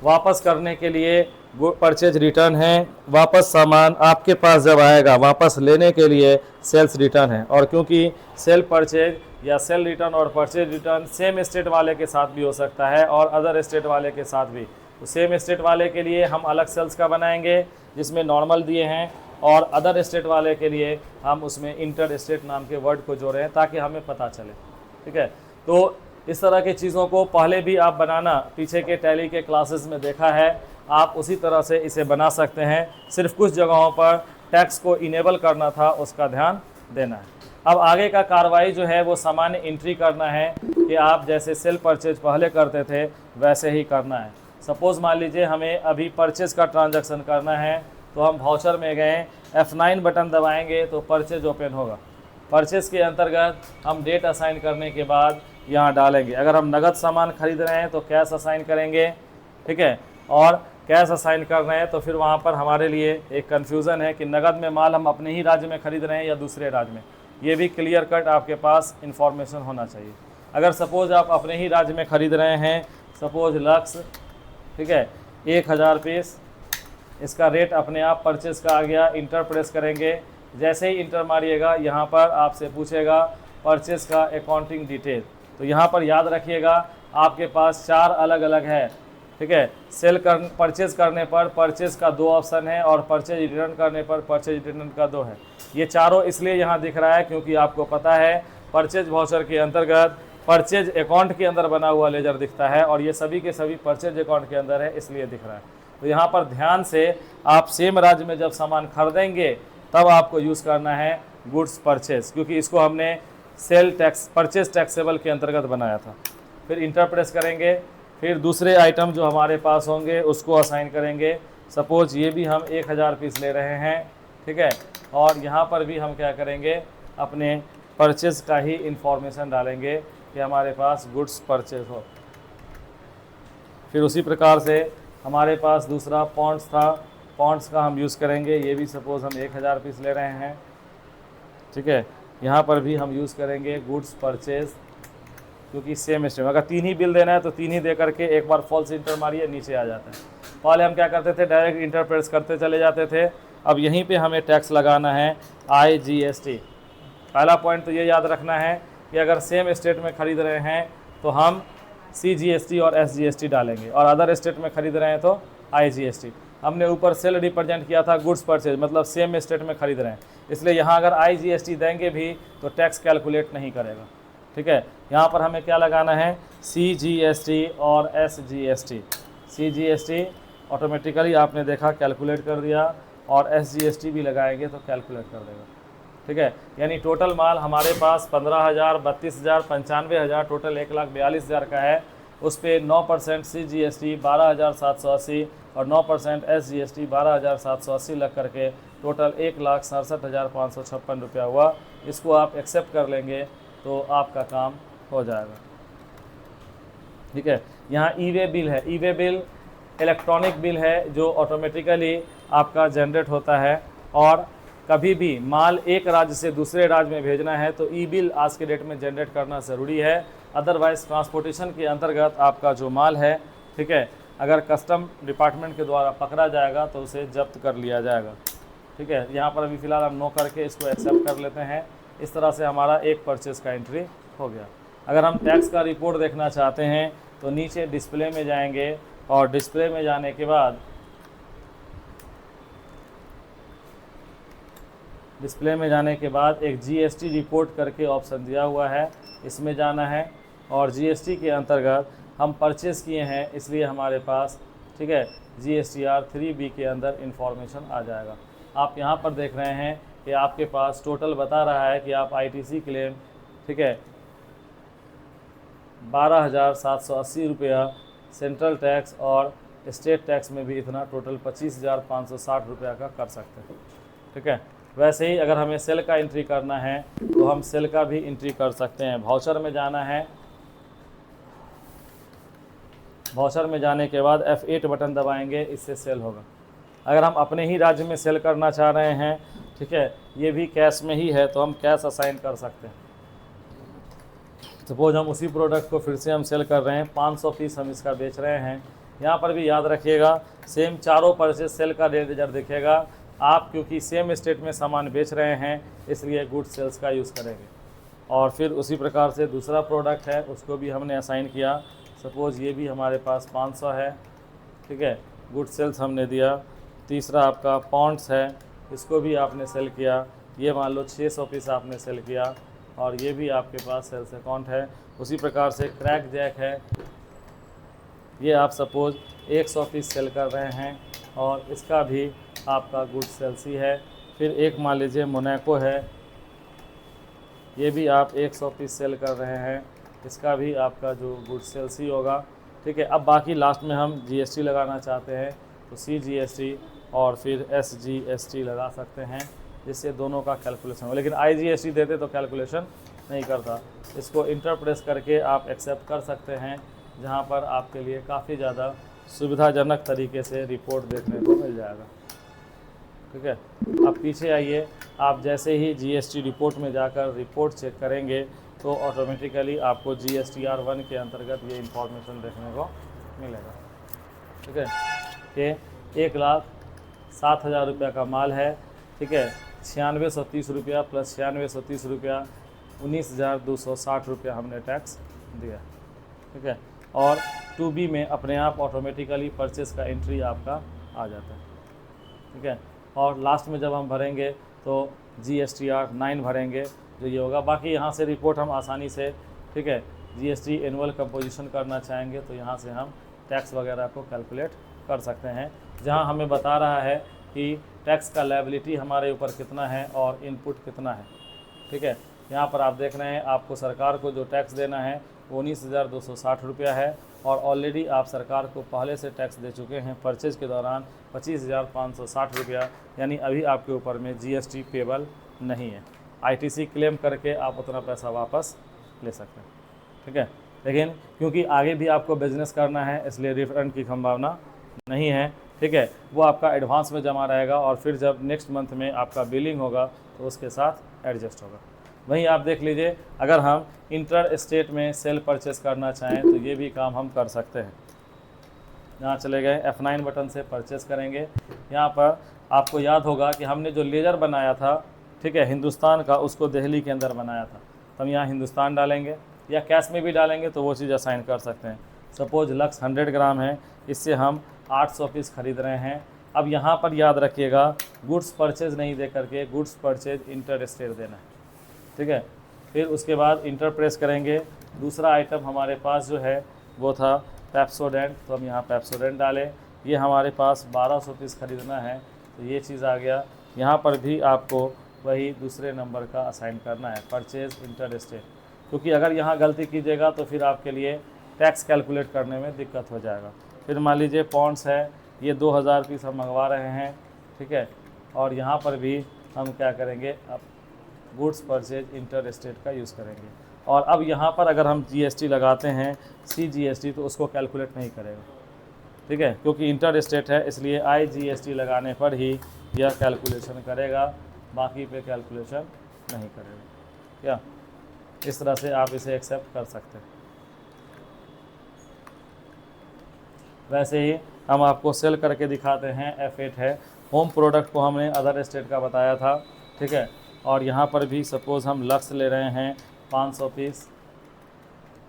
Speaker 1: वापस करने के लिए परचेज रिटर्न है, वापस सामान आपके पास जब आएगा वापस लेने के लिए सेल्स रिटर्न है। और क्योंकि सेल परचेज या सेल रिटर्न और परचेज रिटर्न सेम स्टेट वाले के साथ भी हो सकता है और अदर स्टेट वाले के साथ भी, तो सेम स्टेट वाले के लिए हम अलग सेल्स का बनाएंगे जिसमें नॉर्मल दिए हैं, और अदर स्टेट वाले के लिए हम उसमें इंटर स्टेट नाम के वर्ड को जोड़े हैं ताकि हमें पता चले। ठीक है, तो इस तरह की चीज़ों को पहले भी आप बनाना पीछे के टैली के क्लासेस में देखा है, आप उसी तरह से इसे बना सकते हैं। सिर्फ कुछ जगहों पर टैक्स को इनेबल करना था, उसका ध्यान देना है। अब आगे का कार्रवाई जो है वो सामान्य एंट्री करना है कि आप जैसे सेल परचेज पहले करते थे वैसे ही करना है। सपोज़ मान लीजिए हमें अभी परचेज का ट्रांजैक्शन करना है, तो हम वाउचर में गए, F9 बटन दबाएंगे तो परचेज ओपन होगा। परचेज के अंतर्गत हम डेट असाइन करने के बाद यहाँ डालेंगे। अगर हम नगद सामान खरीद रहे हैं तो कैश असाइन करेंगे, ठीक है, और कैश असाइन कर रहे हैं तो फिर वहाँ पर हमारे लिए एक कन्फ्यूज़न है कि नगद में माल हम अपने ही राज्य में खरीद रहे हैं या दूसरे राज्य में, ये भी क्लियर कट आपके पास इंफॉर्मेशन होना चाहिए। अगर सपोज़ आप अपने ही राज्य में खरीद रहे हैं, सपोज़ लक्स, ठीक है, 1000 पीस, इसका रेट अपने आप परचेज का आ गया, इंटर प्रेस करेंगे। जैसे ही इंटर मारिएगा यहाँ पर आपसे पूछेगा परचेज का अकाउंटिंग डिटेल, तो यहाँ पर याद रखिएगा आपके पास 4 अलग अलग है, ठीक है। परचेज करने पर परचेज का 2 ऑप्शन है और परचेज रिटर्न करने पर परचेज रिटर्न का 2 है। ये चारों इसलिए यहाँ दिख रहा है क्योंकि आपको पता है परचेज वाउचर के अंतर्गत परचेज अकाउंट के अंदर बना हुआ लेजर दिखता है और ये सभी के सभी परचेज अकाउंट के अंदर है, इसलिए दिख रहा है। तो यहाँ पर ध्यान से आप सेम राज्य में जब सामान खरीदेंगे तब आपको यूज़ करना है गुड्स परचेज, क्योंकि इसको हमने सेल टैक्स परचेज टैक्सेबल के अंतर्गत बनाया था। फिर इंटर प्रेस करेंगे, फिर दूसरे आइटम जो हमारे पास होंगे उसको असाइन करेंगे। सपोज ये भी हम 1000 पीस ले रहे हैं, ठीक है। और यहाँ पर भी हम क्या करेंगे, अपने परचेज़ का ही इंफॉर्मेशन डालेंगे कि हमारे पास गुड्स परचेज हो। फिर उसी प्रकार से हमारे पास दूसरा पॉन्ड्स था, पॉन्ड्स का हम यूज़ करेंगे। ये भी सपोज़ हम 1000 पीस ले रहे हैं, ठीक है। यहाँ पर भी हम यूज़ करेंगे गुड्स परचेज, क्योंकि सेम स्टेप, अगर 3 ही बिल देना है तो 3 ही दे करके एक बार फॉल्स इंटर मारिए, नीचे आ जाता है। पहले हम क्या करते थे, डायरेक्ट इंटर प्रेस करते चले जाते थे। अब यहीं पे हमें टैक्स लगाना है IGST। पहला पॉइंट तो ये याद रखना है कि अगर सेम स्टेट में ख़रीद रहे हैं तो हम CGST और SGST डालेंगे, और अदर स्टेट में ख़रीद रहे हैं तो IGST। हमने ऊपर सेल रिप्रेजेंट किया था गुड्स परचेज, मतलब सेम स्टेट में ख़रीद रहे हैं, इसलिए यहाँ अगर IGST देंगे भी तो टैक्स कैलकुलेट नहीं करेगा, ठीक है। यहाँ पर हमें क्या लगाना है, CGST और SGST। CGST ऑटोमेटिकली आपने देखा कैलकुलेट कर दिया, और SGST भी लगाएंगे तो कैलकुलेट कर देगा, ठीक है। यानी टोटल माल हमारे पास 15,000, 32,000, 95,000, टोटल 1,42,000 का है। उस पर 9% CGST 12,780 और 9% SGST 12,780 लग करके टोटल 1,67,556 रुपया हुआ। इसको आप एक्सेप्ट कर लेंगे तो आपका काम हो जाएगा, ठीक है। यहाँ ई-वे बिल है, ई-वे बिल इलेक्ट्रॉनिक बिल है जो ऑटोमेटिकली आपका जनरेट होता है, और कभी भी माल एक राज्य से दूसरे राज्य में भेजना है तो ई बिल आज के डेट में जनरेट करना ज़रूरी है। अदरवाइज़ ट्रांसपोर्टेशन के अंतर्गत आपका जो माल है, ठीक है, अगर कस्टम डिपार्टमेंट के द्वारा पकड़ा जाएगा तो उसे जब्त कर लिया जाएगा, ठीक है। यहाँ पर अभी फ़िलहाल हम नो करके इसको एक्सेप्ट कर लेते हैं। इस तरह से हमारा एक परचेज़ का एंट्री हो गया। अगर हम टैक्स का रिपोर्ट देखना चाहते हैं तो नीचे डिस्प्ले में जाएंगे, और डिस्प्ले में जाने के बाद एक GST रिपोर्ट करके ऑप्शन दिया हुआ है, इसमें जाना है। और GST के अंतर्गत हम परचेज़ किए हैं, इसलिए हमारे पास, ठीक है, GSTR 3B के अंदर इंफॉर्मेशन आ जाएगा। आप यहाँ पर देख रहे हैं कि आपके पास टोटल बता रहा है कि आप ITC क्लेम, ठीक है, 12,780 रुपया, सेंट्रल टैक्स और स्टेट टैक्स में भी इतना, टोटल 25,560 रुपया का कर सकते हैं, ठीक है। वैसे ही अगर हमें सेल का एंट्री करना है तो हम सेल का भी एंट्री कर सकते हैं। वाउचर में जाना है, वाउचर में जाने के बाद F8 बटन दबाएंगे, इससे सेल होगा। अगर हम अपने ही राज्य में सेल करना चाह रहे हैं, ठीक है, ये भी कैश में ही है तो हम कैश असाइन कर सकते हैं। सपोज हम उसी प्रोडक्ट को फिर से हम सेल कर रहे हैं, 500 पीस हम इसका बेच रहे हैं। यहाँ पर भी याद रखिएगा, सेम चारों परचेज सेल का डेट लेजर दिखेगा। आप क्योंकि सेम स्टेट में सामान बेच रहे हैं इसलिए गुड सेल्स का यूज़ करेंगे। और फिर उसी प्रकार से दूसरा प्रोडक्ट है, उसको भी हमने असाइन किया। सपोज़ ये भी हमारे पास 500 है, ठीक है, गुड सेल्स हमने दिया। तीसरा आपका पॉन्ड्स है, इसको भी आपने सेल किया। ये मान लो 600 पीस आपने सेल किया, और ये भी आपके पास सेल्स अकाउंट है। उसी प्रकार से क्रैक जैक है, ये आप सपोज़ 100 पीस सेल कर रहे हैं, और इसका भी आपका गुड सेल्स ही है। फिर एक मान लीजिए मोनाको है, ये भी आप 100 पीस सेल कर रहे हैं, इसका भी आपका जो गुड सेल्स ही होगा, ठीक है। अब बाकी लास्ट में हम GST लगाना चाहते हैं तो CGST और फिर SGST लगा सकते हैं, जिससे दोनों का कैलकुलेशन हो। लेकिन IGST देते तो कैलकुलेशन नहीं करता। इसको इंटर प्रेस करके आप एक्सेप्ट कर सकते हैं, जहाँ पर आपके लिए काफ़ी ज़्यादा सुविधाजनक तरीके से रिपोर्ट देखने को मिल जाएगा, ठीक है। अब पीछे आइए, आप जैसे ही GST रिपोर्ट में जाकर रिपोर्ट चेक करेंगे तो ऑटोमेटिकली आपको GSTR 1 के अंतर्गत ये इंफॉर्मेशन देखने को मिलेगा, ठीक है, कि 1,07,000 रुपया का माल है, ठीक है। 9630 रुपया प्लस 9630 रुपया 19,260 रुपया हमने टैक्स दिया, ठीक है। और 2B में अपने आप ऑटोमेटिकली परचेस का एंट्री आपका आ जाता है, ठीक है। और लास्ट में जब हम भरेंगे तो GSTR 9 भरेंगे, जो ये होगा। बाकी यहाँ से रिपोर्ट हम आसानी से, ठीक है, GST एनुअल कंपोजिशन करना चाहेंगे तो यहाँ से हम टैक्स वगैरह को कैलकुलेट कर सकते हैं, जहाँ हमें बता रहा है कि टैक्स का लायबिलिटी हमारे ऊपर कितना है और इनपुट कितना है, ठीक है। यहाँ पर आप देख रहे हैं आपको सरकार को जो टैक्स देना है 19,260 रुपया है और ऑलरेडी आप सरकार को पहले से टैक्स दे चुके हैं परचेज के दौरान 25,560 रुपया, यानी अभी आपके ऊपर में जीएसटी पेबल नहीं है। आईटीसी क्लेम करके आप उतना पैसा वापस ले सकते हैं, ठीक है। लेकिन क्योंकि आगे भी आपको बिजनेस करना है इसलिए रिफंड की संभावना नहीं है, ठीक है। वो आपका एडवांस में जमा रहेगा और फिर जब नेक्स्ट मंथ में आपका बिलिंग होगा तो उसके साथ एडजस्ट होगा। वहीं आप देख लीजिए, अगर हम इंटर स्टेट में सेल परचेस करना चाहें तो ये भी काम हम कर सकते हैं। यहाँ चले गए F9 बटन से परचेस करेंगे। यहाँ पर आपको याद होगा कि हमने जो लेजर बनाया था, ठीक है, हिंदुस्तान का, उसको दिल्ली के अंदर बनाया था। तो हम यहाँ हिंदुस्तान डालेंगे या कैश में भी डालेंगे तो वो चीज़ असाइन कर सकते हैं। सपोज लक्स 100 ग्राम है, इससे हम 800 पीस खरीद रहे हैं। अब यहाँ पर याद रखिएगा, गुड्स परचेज नहीं दे करके गुड्स परचेज इंटर स्टेट देना है, ठीक है। फिर उसके बाद इंटर प्रेस करेंगे। दूसरा आइटम हमारे पास जो है वो था पेप्सोडेंट, तो हम यहाँ पेप्सोडेंट डालें। ये हमारे पास 1200 पीस खरीदना है, तो ये चीज़ आ गया। यहाँ पर भी आपको वही दूसरे नंबर का असाइन करना है, परचेज इंटर स्टेट, क्योंकि अगर यहाँ गलती कीजिएगा तो फिर आपके लिए टैक्स कैलकुलेट करने में दिक्कत हो जाएगा। फिर मान लीजिए पॉन्ड्स है, ये 2000 पीस हम मंगवा रहे हैं, ठीक है। और यहाँ पर भी हम क्या करेंगे, अब गुड्स परचेज इंटर स्टेट का यूज़ करेंगे। और अब यहाँ पर अगर हम जीएसटी लगाते हैं CGST तो उसको कैलकुलेट नहीं करेगा, ठीक है, क्योंकि इंटर स्टेट है, इसलिए IGST लगाने पर ही यह कैलकुलेशन करेगा, बाकी पे कैलकुलेशन नहीं करेगा। क्या इस तरह से आप इसे एक्सेप्ट कर सकते हैं। वैसे ही हम आपको सेल करके दिखाते हैं। F8 है, होम प्रोडक्ट को हमने अदर स्टेट का बताया था, ठीक है। और यहाँ पर भी सपोज़ हम लक्स ले रहे हैं 500 पीस,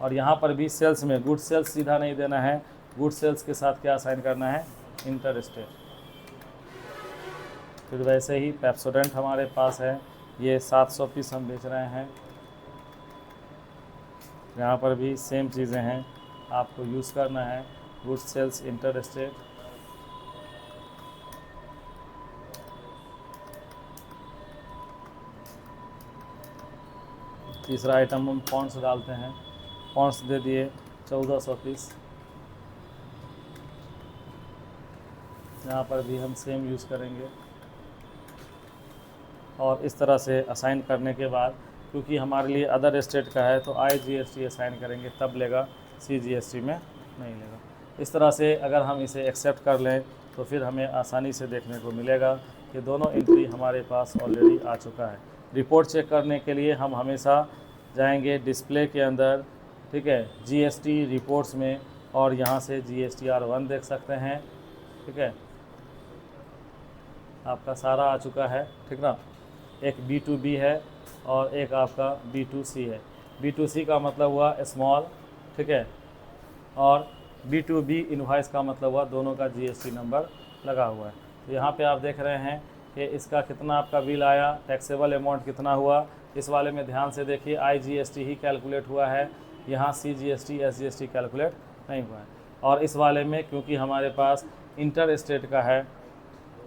Speaker 1: और यहाँ पर भी सेल्स में गुड सेल्स सीधा नहीं देना है, गुड सेल्स के साथ क्या साइन करना है, इंटर स्टेट। फिर वैसे ही पेप्सोडेंट हमारे पास है, ये 700 पीस हम बेच रहे हैं। यहाँ पर भी सेम चीज़ें हैं, आपको यूज़ करना है गुड सेल्स इंटर स्टेट। तीसरा आइटम हम पॉन्ड्स डालते हैं, पॉन्ड्स दे दिए 1400 पीस। यहाँ पर भी हम सेम यूज़ करेंगे। और इस तरह से असाइन करने के बाद, क्योंकि हमारे लिए अदर स्टेट का है तो IGST असाइन करेंगे तब लेगा, CGST में नहीं लेगा। इस तरह से अगर हम इसे एक्सेप्ट कर लें तो फिर हमें आसानी से देखने को मिलेगा कि दोनों एंट्री हमारे पास ऑलरेडी आ चुका है। रिपोर्ट चेक करने के लिए हम हमेशा जाएंगे डिस्प्ले के अंदर, ठीक है, GST रिपोर्ट्स में, और यहाँ से GSTR1 देख सकते हैं, ठीक है। आपका सारा आ चुका है, ठीक ना। एक B2B है और एक आपका B2C है। B2C का मतलब हुआ स्मॉल, ठीक है, और B2B इनवॉइस का मतलब हुआ दोनों का GST नंबर लगा हुआ है। तो यहाँ पे आप देख रहे हैं कि इसका कितना आपका बिल आया, टैक्सेबल अमाउंट कितना हुआ। इस वाले में ध्यान से देखिए, IGST ही कैलकुलेट हुआ है, यहाँ CGST SGST कैलकुलेट नहीं हुआ है। और इस वाले में क्योंकि हमारे पास इंटर स्टेट का है,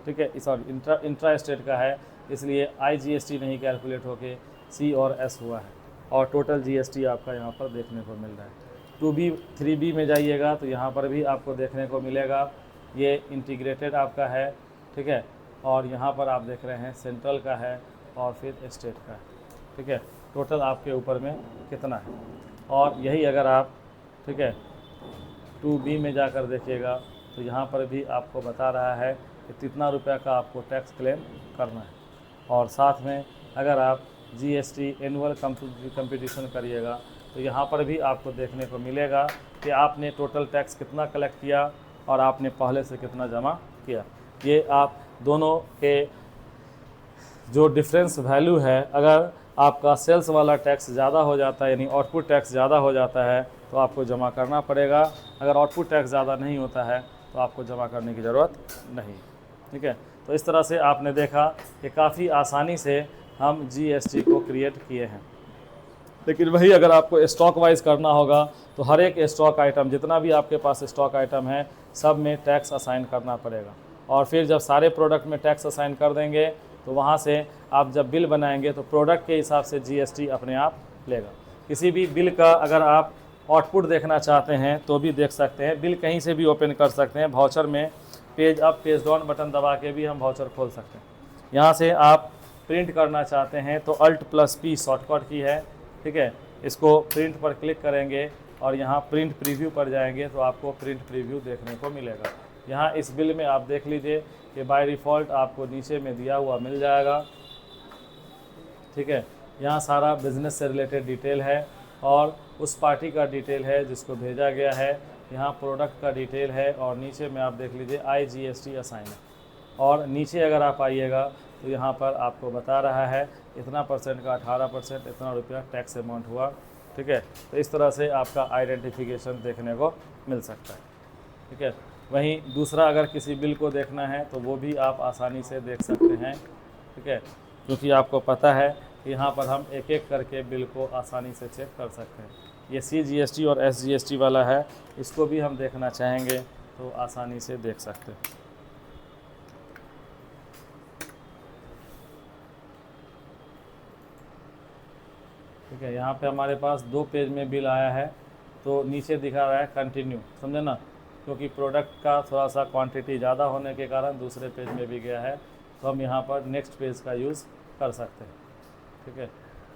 Speaker 1: ठीक है, सॉरी इंट्रा स्टेट का है, इसलिए IGST नहीं कैलकुलेट होके C और S हुआ है, और टोटल GST आपका यहाँ पर देखने को मिल रहा है। 2B 3B में जाइएगा तो यहाँ पर भी आपको देखने को मिलेगा, ये इंटीग्रेटेड आपका है, ठीक है। और यहाँ पर आप देख रहे हैं सेंट्रल का है और फिर स्टेट का है, ठीक है। टोटल आपके ऊपर में कितना है। और यही अगर आप, ठीक है, 2B में जाकर देखिएगा तो यहाँ पर भी आपको बता रहा है कि कितना रुपया का आपको टैक्स क्लेम करना है। और साथ में अगर आप GST एनुअल कंपटीशन करिएगा तो यहाँ पर भी आपको देखने को मिलेगा कि आपने टोटल टैक्स कितना कलेक्ट किया और आपने पहले से कितना जमा किया। ये आप दोनों के जो डिफरेंस वैल्यू है, अगर आपका सेल्स वाला टैक्स ज़्यादा हो जाता है, यानी आउटपुट टैक्स ज़्यादा हो जाता है, तो आपको जमा करना पड़ेगा। अगर आउटपुट टैक्स ज़्यादा नहीं होता है तो आपको जमा करने की ज़रूरत नहीं, ठीक है। तो इस तरह से आपने देखा कि काफ़ी आसानी से हम GST को क्रिएट किए हैं। लेकिन वही अगर आपको स्टॉक वाइज करना होगा तो हर एक स्टॉक आइटम, जितना भी आपके पास स्टॉक आइटम है, सब में टैक्स असाइन करना पड़ेगा। और फिर जब सारे प्रोडक्ट में टैक्स असाइन कर देंगे तो वहाँ से आप जब बिल बनाएंगे तो प्रोडक्ट के हिसाब से GST अपने आप लेगा। किसी भी बिल का अगर आप आउटपुट देखना चाहते हैं तो भी देख सकते हैं, बिल कहीं से भी ओपन कर सकते हैं। वाउचर में page up page down button दबा के भी हम वाउचर खोल सकते हैं। यहाँ से आप प्रिंट करना चाहते हैं तो Alt+P शॉर्टकट की है, ठीक है। इसको प्रिंट पर क्लिक करेंगे और यहाँ प्रिंट प्रीव्यू पर जाएंगे तो आपको प्रिंट प्रीव्यू देखने को मिलेगा। यहाँ इस बिल में आप देख लीजिए कि बाय डिफ़ॉल्ट आपको नीचे में दिया हुआ मिल जाएगा, ठीक है। यहाँ सारा बिज़नेस से रिलेटेड डिटेल है और उस पार्टी का डिटेल है जिसको भेजा गया है। यहाँ प्रोडक्ट का डिटेल है और नीचे में आप देख लीजिए IGST असाइन है। और नीचे अगर आप आइएगा तो यहाँ पर आपको बता रहा है इतना परसेंट का 18%, इतना रुपया टैक्स अमाउंट हुआ, ठीक है। तो इस तरह से आपका आइडेंटिफिकेशन देखने को मिल सकता है, ठीक है। वहीं दूसरा अगर किसी बिल को देखना है तो वो भी आप आसानी से देख सकते हैं, ठीक है, क्योंकि आपको पता है कि यहाँ पर हम एक एक करके बिल को आसानी से चेक कर सकते हैं। ये CGST और SGST वाला है, इसको भी हम देखना चाहेंगे तो आसानी से देख सकते हैं। ठीक है, यहाँ पे हमारे पास 2 पेज में बिल आया है तो नीचे दिखा रहा है कंटिन्यू, समझे ना, क्योंकि प्रोडक्ट का थोड़ा सा क्वांटिटी ज़्यादा होने के कारण दूसरे पेज में भी गया है तो हम यहाँ पर नेक्स्ट पेज का यूज़ कर सकते हैं, ठीक है।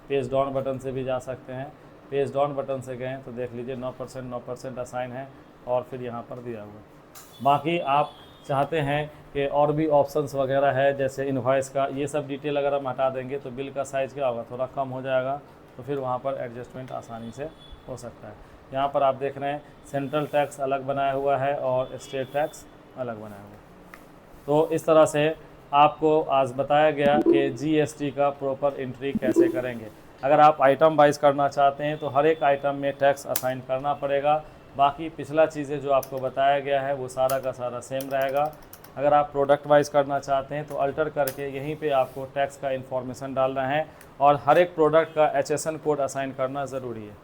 Speaker 1: पेज डाउन बटन से भी जा सकते हैं। पेज डाउन बटन से गए तो देख लीजिए 9% असाइन है और फिर यहाँ पर दिया हुआ है। बाकी आप चाहते हैं कि और भी ऑप्शंस वगैरह है जैसे इनवॉइस का, ये सब डिटेल अगर हम हटा देंगे तो बिल का साइज़ क्या होगा, थोड़ा कम हो जाएगा, तो फिर वहाँ पर एडजस्टमेंट आसानी से हो सकता है। यहाँ पर आप देख रहे हैं सेंट्रल टैक्स अलग बनाया हुआ है और स्टेट टैक्स अलग बनाया हुआ है। तो इस तरह से आपको आज बताया गया कि GST का प्रॉपर एंट्री कैसे करेंगे। अगर आप आइटम वाइज करना चाहते हैं तो हर एक आइटम में टैक्स असाइन करना पड़ेगा। बाकी पिछला चीज़ें जो आपको बताया गया है वो सारा का सारा सेम रहेगा। अगर आप प्रोडक्ट वाइज करना चाहते हैं तो अल्टर करके यहीं पे आपको टैक्स का इन्फॉर्मेशन डालना है और हर एक प्रोडक्ट का HSN कोड असाइन करना ज़रूरी है,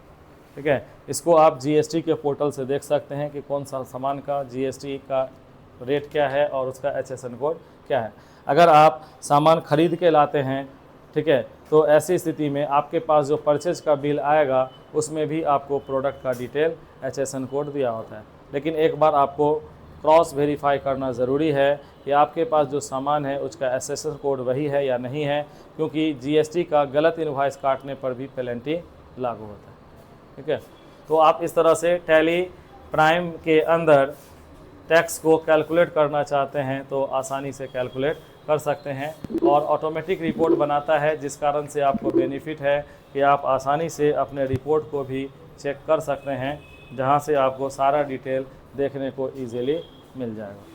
Speaker 1: ठीक है। इसको आप GST के पोर्टल से देख सकते हैं कि कौन सा सामान का GST का रेट क्या है और उसका HSN कोड क्या है। अगर आप सामान खरीद के लाते हैं, ठीक है, तो ऐसी स्थिति में आपके पास जो परचेज का बिल आएगा उसमें भी आपको प्रोडक्ट का डिटेल HSN कोड दिया होता है। लेकिन एक बार आपको क्रॉस वेरीफाई करना ज़रूरी है कि आपके पास जो सामान है उसका SSN कोड वही है या नहीं है, क्योंकि GST का गलत इनवॉइस काटने पर भी पेनल्टी लागू होता है, ठीक है। तो आप इस तरह से टैली प्राइम के अंदर टैक्स को कैलकुलेट करना चाहते हैं तो आसानी से कैलकुलेट कर सकते हैं और ऑटोमेटिक रिपोर्ट बनाता है, जिस कारण से आपको बेनिफिट है कि आप आसानी से अपने रिपोर्ट को भी चेक कर सकते हैं, जहां से आपको सारा डिटेल देखने को ईज़िली मिल जाएगा।